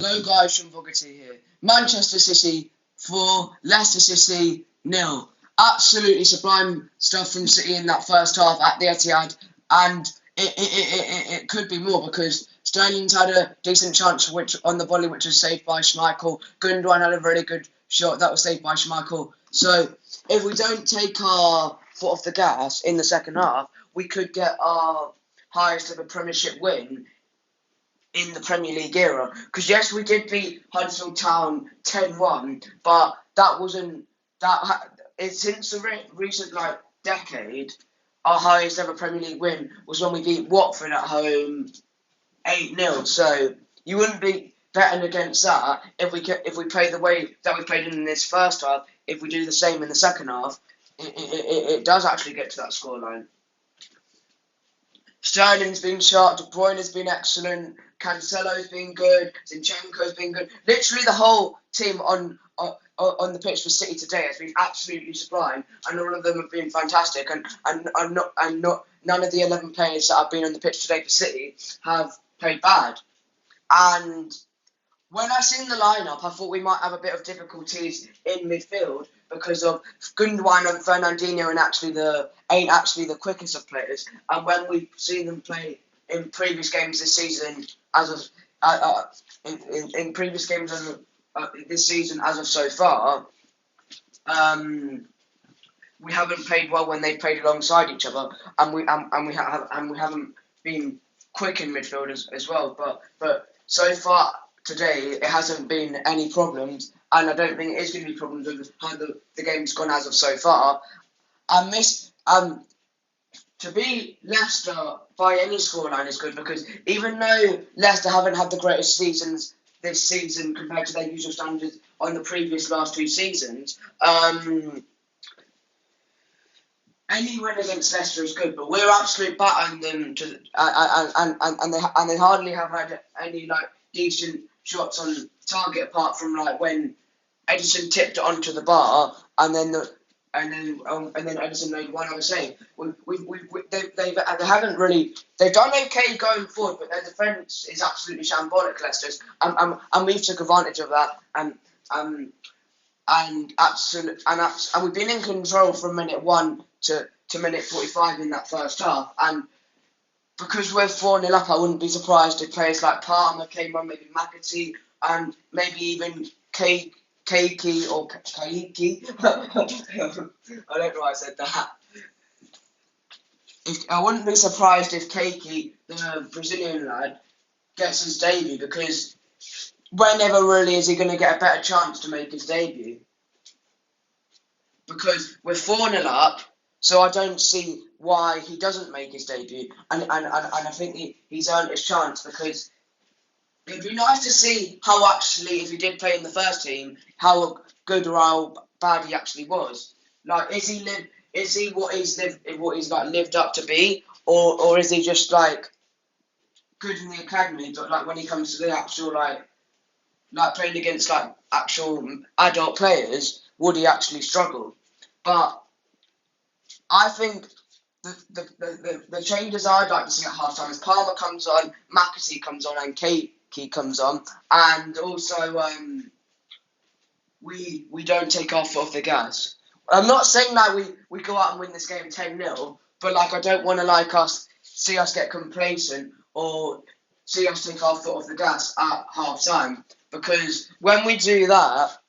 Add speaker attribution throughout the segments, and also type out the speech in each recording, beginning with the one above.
Speaker 1: Hello guys, Sean Fogarty here. Manchester City 4, Leicester City 0. Absolutely sublime stuff from City in that first half at the Etihad, and it could be more because Sterling's had a decent chance on the volley which was saved by Schmeichel. Gundogan had a really good shot that was saved by Schmeichel. So if we don't take our foot off the gas in the second half, we could get our highest ever Premiership win in the Premier League era. Because yes, we did beat Huddersfield Town 10-1, but that wasn't since the recent decade. Our highest ever Premier League win was when we beat Watford at home 8-0. So you wouldn't be betting against that if we play the way that we played in this first half. If we do the same in the second half, it does actually get to that scoreline. Sterling's been sharp, De Bruyne has been excellent, Cancelo's been good, Zinchenko's been good. Literally the whole team on the pitch for City today has been absolutely sublime, and all of them have been fantastic. And none of the 11 players that have been on the pitch today for City have played bad. And when I seen the lineup, I thought we might have a bit of difficulties in midfield because of Gundogan and Fernandinho ain't actually the quickest of players. And when we've seen them play in previous games this season, this season as of so far, we haven't played well when they've played alongside each other, and we haven't been quick in midfield as well. But so far today, it hasn't been any problems, and I don't think it is going to be problems with how the game's gone as of so far. To beat Leicester by any scoreline is good, because even though Leicester haven't had the greatest seasons this season compared to their usual standards on the previous last two seasons, any win against Leicester is good, but we're absolutely battering them and they hardly have had any decent shots on target apart from
Speaker 2: when Edison tipped it onto the bar and then Edison made one other save. They haven't really. They've done okay going forward, but their defence is absolutely shambolic, Leicester's, and we've took advantage of that. And we've been in control from minute 1 to minute 45 in that first half. And because we're 4-0 up, I wouldn't be surprised if players like Palmer came on, maybe McAtee, and maybe even Keiki or Kaiki. I don't know why I said that. I wouldn't be surprised if Keiki, the Brazilian lad, gets his debut, because whenever really is he going to get a better chance to make his debut? Because we're 4-0 up, so I don't see why he doesn't make his debut. And I think he's earned his chance, because it'd be nice to see how actually, if he did play in the first team, how good or how bad he actually was. Is he what he's lived up to be, or is he just good in the academy, but when he comes to the actual playing against actual adult players, would he actually struggle? But I think the changes I'd like to see at halftime is Palmer comes on, McAtee comes on, and Keiki comes on, and also we don't take our foot off the gas. I'm not saying we go out and win this game 10-0, but I don't want to see us get complacent or see us take our foot off the gas at half time, because when we do that,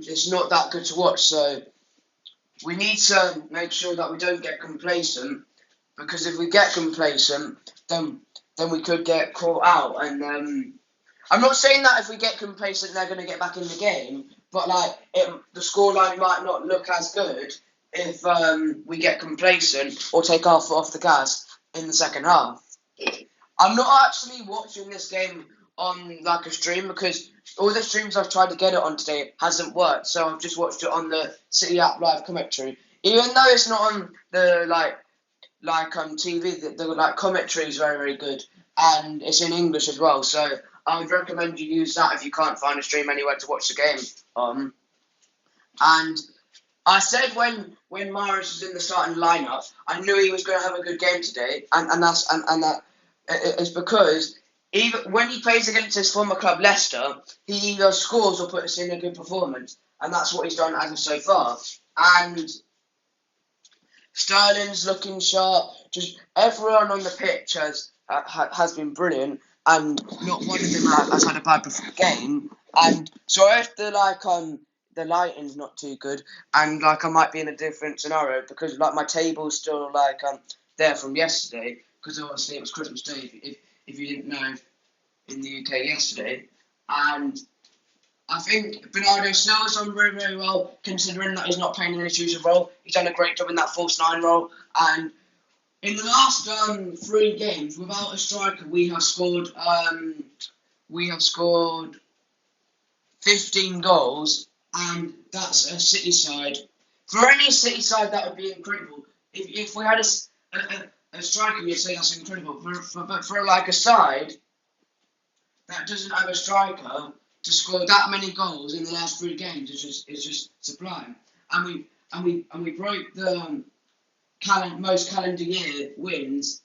Speaker 2: it's not that good to watch. So we need to make sure that we don't get complacent, because if we get complacent, then we could get caught out. And I'm not saying that if we get complacent, they're going to get back in the game, but the scoreline might not look as good if we get complacent or take our foot off the gas in the second half. I'm not actually watching this game on a stream, because all the streams I've tried to get it on today hasn't worked, so I've just watched it on the City app live commentary. Even though it's not on the TV, the commentary is very, very good, and it's in English as well. So I would recommend you use that if you can't find a stream anywhere to watch the game on. And I said when Morris was in the starting lineup, I knew he was going to have a good game today, and that is because even when he plays against his former club Leicester, he either scores or puts in a good performance, and that's what he's done as of so far. And Sterling's looking sharp. Just everyone on the pitch has been brilliant, and not one of them has had a bad game. And so if the lighting's not too good, and like I might be in a different scenario because like my table's still like there from yesterday because obviously it was Christmas Day if you didn't know in the UK yesterday, and I think Bernardo Silva's done very, very well, considering that he's not playing an intrusive role. He's done a great job in that false nine role. And in the last 3 games, without a striker, we have scored 15 goals, and that's a City side. For any City side, that would be incredible. If we had a striker, you'd say that's incredible. But for like a side that doesn't have a striker to score that many goals in the last 3 games is just sublime. And we broke the most calendar year wins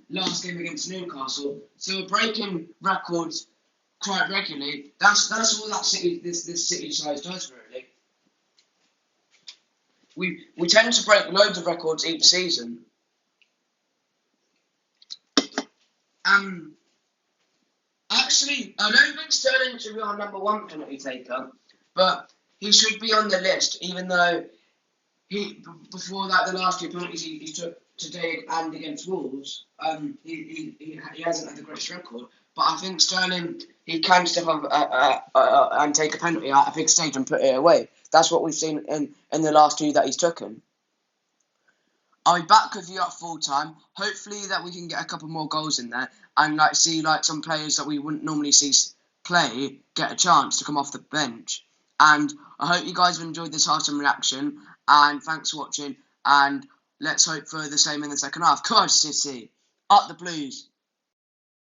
Speaker 2: last game against Newcastle. So we're breaking records quite regularly. That's all that this City side does really. We tend to break loads of records each season. Actually, I don't think Sterling should be our number 1 penalty taker, but he should be on the list, even though before that, the last 2 penalties he took today and against Wolves, he hasn't had the greatest record. But I think Sterling, he can step up and take a penalty at a big stage and put it away. That's what we've seen in the last 2 that he's taken. I'll be back with you at full time. Hopefully that we can get a couple more goals in there and see some players that we wouldn't normally see play get a chance to come off the bench. And I hope you guys have enjoyed this half-time reaction. And thanks for watching. And let's hope for the same in the second half. Come on, City. Up the Blues.